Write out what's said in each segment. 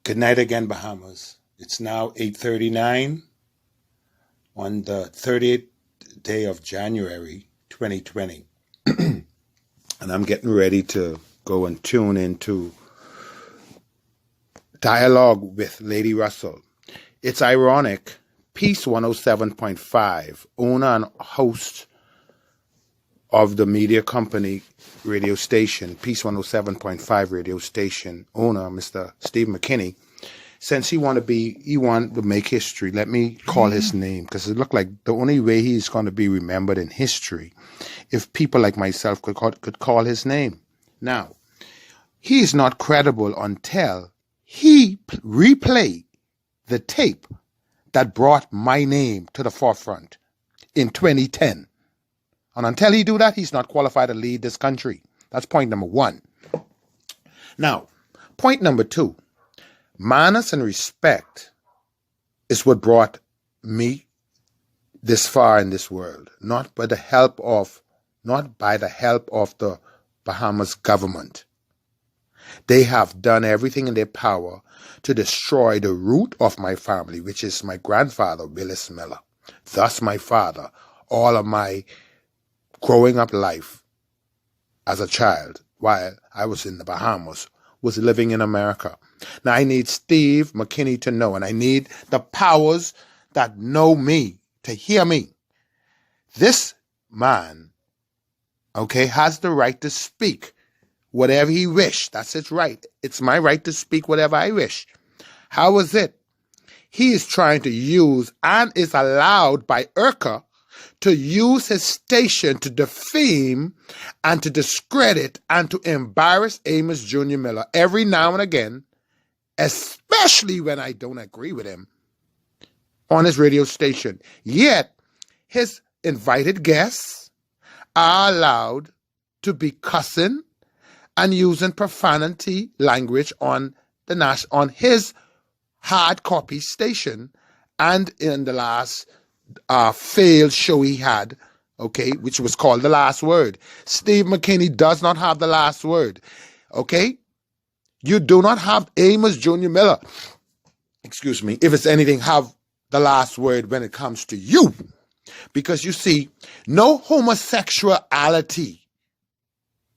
Good night again, Bahamas. It's now 8:39 on the 30th day of January 2020. And I'm getting ready to go and tune into Dialogue with Lady Russell. It's ironic. Peace 107.5, owner and host of the media company radio station, Peace 107.5 radio station owner, Mr. Steve McKinney, since he want to make history, let me call his name, because it looked like the only way he's going to be remembered in history if people like myself could call his name. Now, he is not credible until he replay the tape that brought my name to the forefront in 2010. And until he do that, he's not qualified to lead this country. That's point number one. Now, point number two, manners and respect is what brought me this far in this world, not by the help of the Bahamas government. They have done everything in their power to destroy the root of my family, which is my grandfather, Willis Miller. Thus my father, all of my growing up life as a child while I was in the Bahamas, was living in America. Now I need Steve McKinney to know, and I need the powers that know me to hear me. This man, has the right to speak whatever he wish. That's his right. It's my right to speak whatever I wish. How is it? He is trying to use and is allowed by IRCA to use his station to defame and to discredit and to embarrass Amos Jr. Miller every now and again, especially when I don't agree with him on his radio station. Yet, his invited guests are allowed to be cussing and using profanity language on his hard copy station, and in the last failed show he had, which was called The Last Word. Steve McKinney does not have the last word. You do not have Amos Jr. Miller, if it's anything, have the last word when it comes to you. Because you see, no homosexuality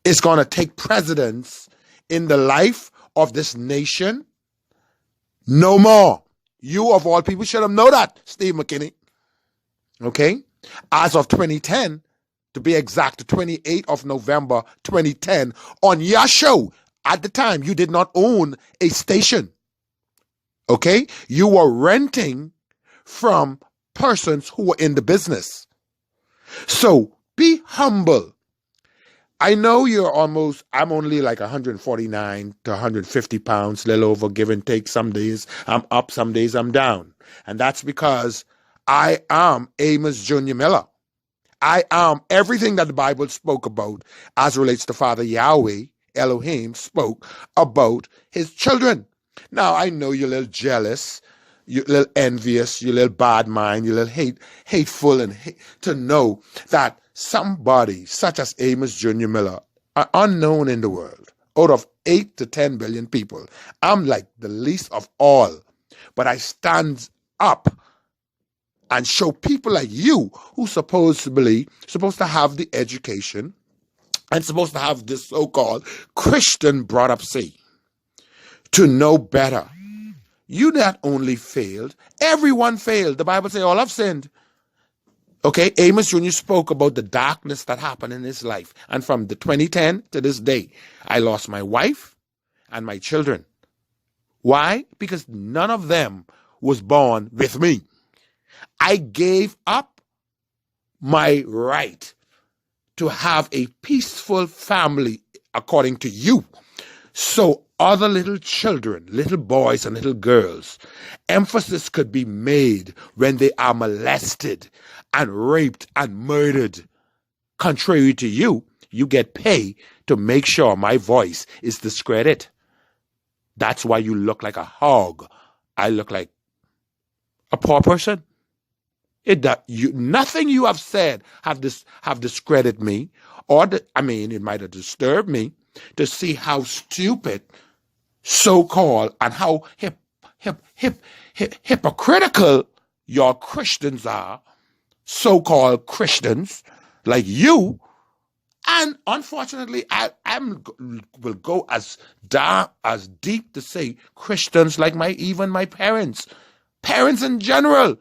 is going to take precedence in the life of this nation. No more. You of all people should have known that, Steve McKinney. As of 2010, to be exact, the 28th of November 2010, on your show, at the time, you did not own a station. You were renting from persons who were in the business. So be humble. I know I'm only like 149 to 150 pounds, a little over, give and take. Some days I'm up, some days I'm down. And that's because I am Amos Jr. Miller. I am everything that the Bible spoke about as relates to Father Yahweh, Elohim, spoke about his children. Now, I know you're a little jealous, you're a little envious, you're a little bad mind, you're a little hateful, and to know that somebody such as Amos Jr. Miller are unknown in the world. Out of 8 to 10 billion people, I'm like the least of all. But I stand up and show people like you who supposed to have the education and supposed to have this so-called Christian brought-up to know better. You not only failed, everyone failed. The Bible says all have sinned. Amos Jr. spoke about the darkness that happened in his life. And from the 2010 to this day, I lost my wife and my children. Why? Because none of them was born with me. I gave up my right to have a peaceful family according to you. So other little children, little boys and little girls, emphasis could be made when they are molested and raped and murdered. Contrary to you, you get paid to make sure my voice is discredited. That's why you look like a hog. I look like a poor person. Nothing you have said have discredited me, it might have disturbed me to see how stupid so-called, and how hypocritical your Christians are, so-called Christians like you. And unfortunately, I will go as deep to say Christians like even my parents in general.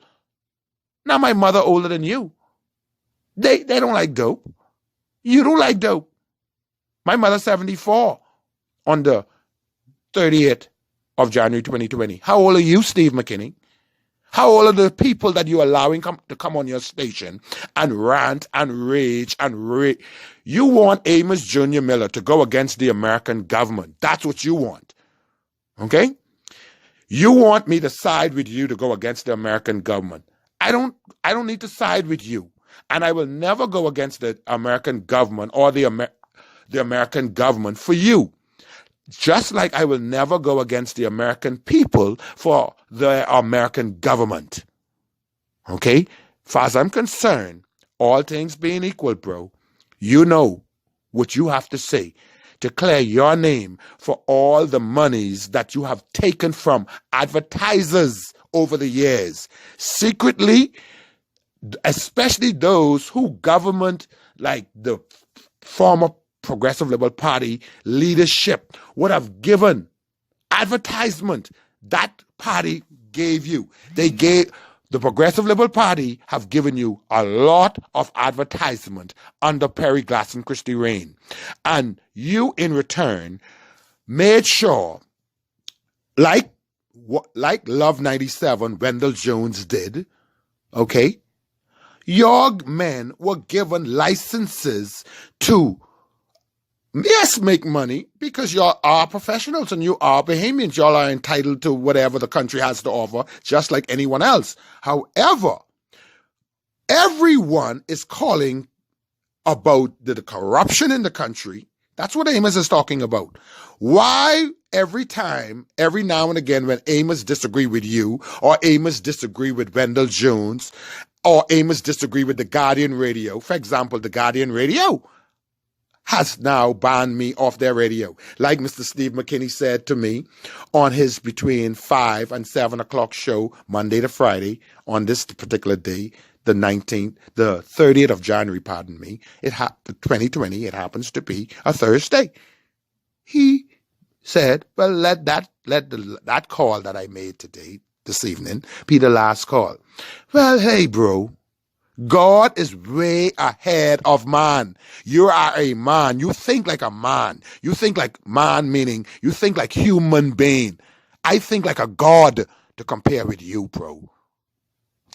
Now, my mother older than you. They don't like dope. You don't like dope. My mother 74 on the 30th of January 2020. How old are you, Steve McKinney? How old are the people that you're allowing to come on your station and rant and rage and rage? You want Amos Jr. Miller to go against the American government. That's what you want. Okay? You want me to side with you to go against the American government. I don't need to side with you. And I will never go against the American government or the American government for you. Just like I will never go against the American people for the American government. Okay? Far as I'm concerned, all things being equal, bro, you know what you have to say to clear your name for all the monies that you have taken from advertisers over the years. Secretly, especially those who government, like the former Progressive Liberal Party leadership, would have given advertisement that party gave you. The Progressive Liberal Party have given you a lot of advertisement under Perry Glass and Christy Rain. And you, in return, made sure, like Love 97, Wendell Jones did, okay, your men were given licenses to, yes, make money, because y'all are professionals and you are Bahamians. Y'all are entitled to whatever the country has to offer, just like anyone else. However, everyone is calling about the corruption in the country. That's what Amos is talking about. Why every now and again, when Amos disagree with you, or Amos disagree with Wendell Jones, or Amos disagree with the Guardian Radio, for example, the Guardian Radio has now banned me off their radio. Like Mr. Steve McKinney said to me on his between 5 and 7 o'clock show, Monday to Friday, on this particular day, the 30th of January, pardon me, 2020, it happens to be a Thursday. He said, well, let that call that I made this evening, be the last call. Well, hey, bro, God is way ahead of man. You are a man. You think like a man. You think like man, meaning you think like human being. I think like a God to compare with you, bro.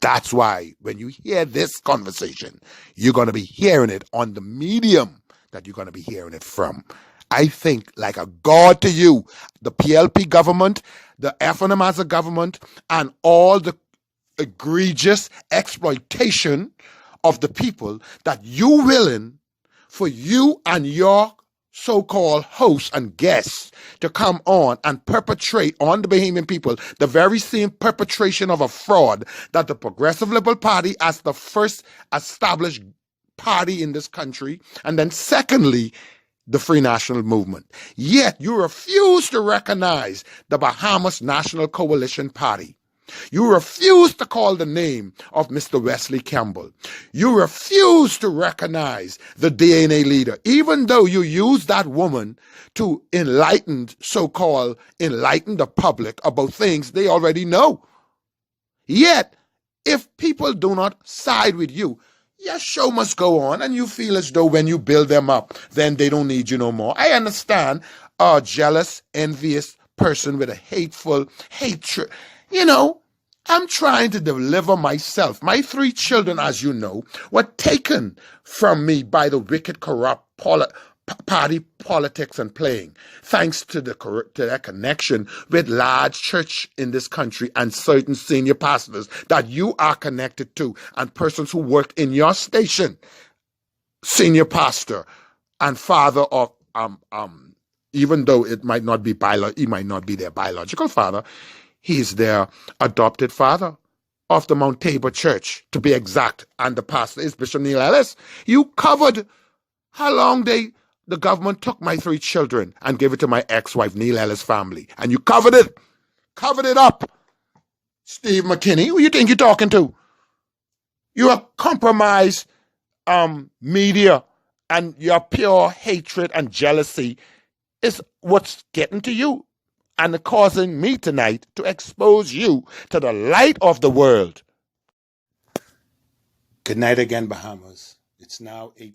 That's why when you hear this conversation, you're going to be hearing it on the medium that you're going to be hearing it from. I think like a God to you. The PLP government, the FNMAZA government, and all the egregious exploitation of the people that you willing for you and your so-called hosts and guests to come on and perpetrate on the Bahamian people the very same perpetration of a fraud that the Progressive Liberal Party, as the first established party in this country, and then secondly, the Free National Movement. Yet you refuse to recognize the Bahamas National Coalition Party. You refuse to call the name of Mr. Wesley Campbell. You refuse to recognize the DNA leader, even though you use that woman to so-called enlighten the public about things they already know. Yet, if people do not side with you, your show must go on, and you feel as though when you build them up, then they don't need you no more. I understand a jealous, envious person with a hateful hatred. You know, I'm trying to deliver myself. My 3 children, as you know, were taken from me by the wicked, corrupt party politics and playing, thanks to their connection with large church in this country and certain senior pastors that you are connected to, and persons who work in your station, senior pastor and father of even though it might not be he might not be their biological father, he's their adopted father of the Mount Tabor Church, to be exact, and the pastor is Bishop Neil Ellis. You covered how long they the government took my 3 children and gave it to my ex-wife, Neil Ellis' family. And you covered it. Covered it up. Steve McKinney, who you think you're talking to? You're compromised media, and your pure hatred and jealousy is what's getting to you and causing me tonight to expose you to the light of the world. Good night again, Bahamas. It's now 8:30.